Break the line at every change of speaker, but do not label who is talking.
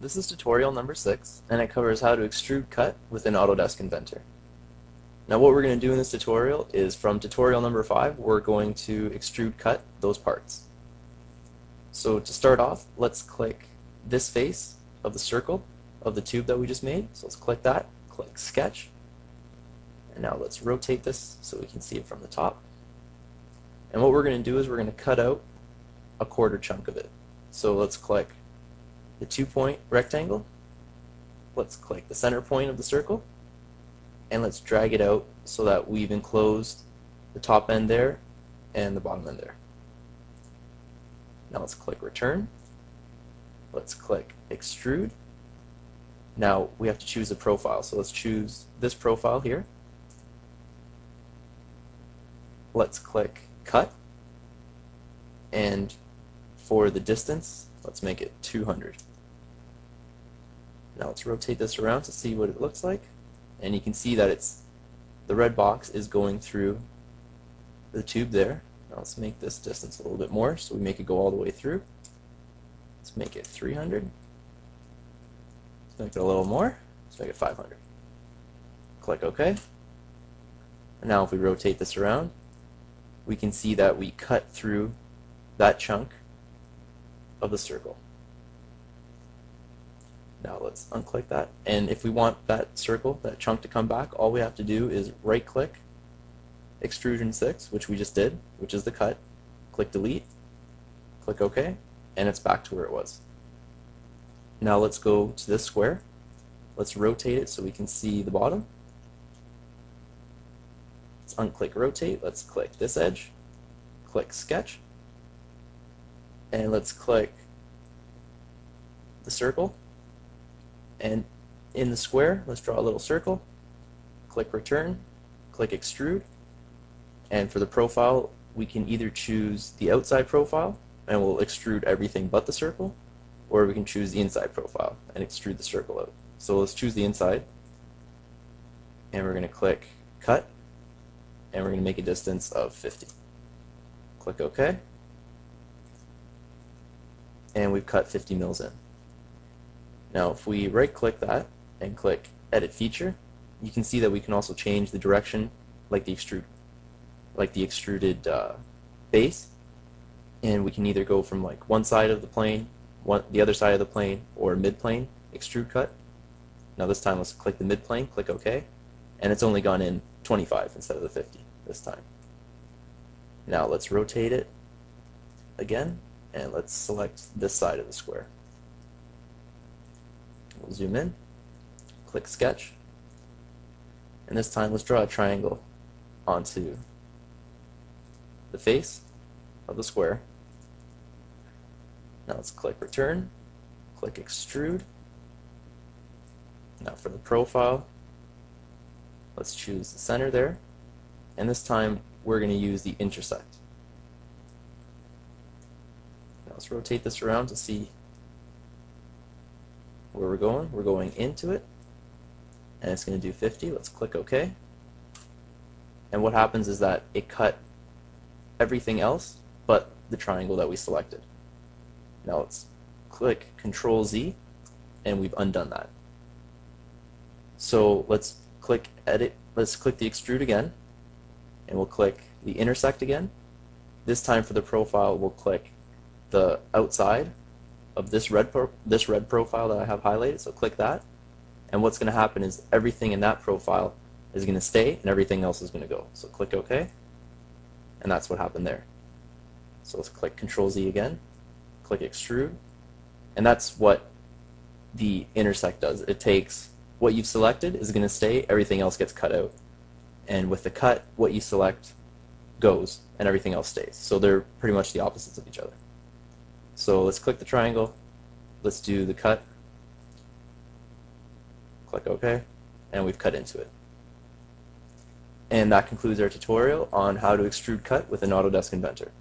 This is tutorial number 6, and it covers how to extrude cut within Autodesk Inventor. Now what we're going to do in this tutorial is from tutorial number 5, we're going to extrude cut those parts. So to start off, let's click this face of the circle of the tube that we just made. So let's click that, click Sketch, and now let's rotate this so we can see it from the top. And what we're going to do is we're going to cut out a quarter chunk of it. So let's click the 2-point rectangle, let's click the center point of the circle, and let's drag it out so that we've enclosed the top end there and the bottom end there. Now let's click return, let's click extrude. Now we have to choose a profile, so let's choose this profile here. Let's click cut, and for the distance, let's make it 200. Now let's rotate this around to see what it looks like, and you can see that the red box is going through the tube there. Now let's make this distance a little bit more so we make it go all the way through. Let's make it 300. Let's make it a little more. Let's make it 500. Click OK. And now if we rotate this around, we can see that we cut through that chunk of the circle. Now let's unclick that, and if we want that circle, that chunk to come back, all we have to do is right click extrusion 6, which we just did, which is the cut, click delete, click OK, and it's back to where it was. Now let's go to this square, let's rotate it so we can see the bottom. Let's unclick rotate, let's click this edge, click sketch, and let's click the circle, and in the square let's draw a little circle, click return, click extrude, and for the profile we can either choose the outside profile and we'll extrude everything but the circle, or we can choose the inside profile and extrude the circle out. So let's choose the inside, and we're going to click cut, and we're going to make a distance of 50. Click OK, and we've cut 50 mils in. Now if we right click that and click edit feature, you can see that we can also change the direction like the extruded base, and we can either go from like one side of the plane, the other side of the plane, or mid plane extrude cut. Now this time let's click the mid plane, click OK, and it's only gone in 25 instead of the 50 this time. Now let's rotate it again, and let's select this side of the square. We'll zoom in, click sketch, and this time let's draw a triangle onto the face of the square. Now let's click return, click extrude. Now for the profile, let's choose the center there, and this time we're going to use the intersect. Now let's rotate this around to see where we're going. We're going into it, and it's going to do 50. Let's click OK. And what happens is that it cut everything else but the triangle that we selected. Now let's click Control Z, and we've undone that. So let's click edit, let's click the extrude again, and we'll click the intersect again. This time for the profile we'll click the outside of this red profile that I have highlighted, so click that, and what's going to happen is everything in that profile is going to stay and everything else is going to go. So click OK, and that's what happened there. So let's click Control Z again, click extrude, and that's what the intersect does. It takes what you've selected is going to stay, everything else gets cut out, and with the cut what you select goes and everything else stays. So they're pretty much the opposites of each other. So let's click the triangle, let's do the cut, click OK, and we've cut into it. And that concludes our tutorial on how to extrude cut within Autodesk Inventor.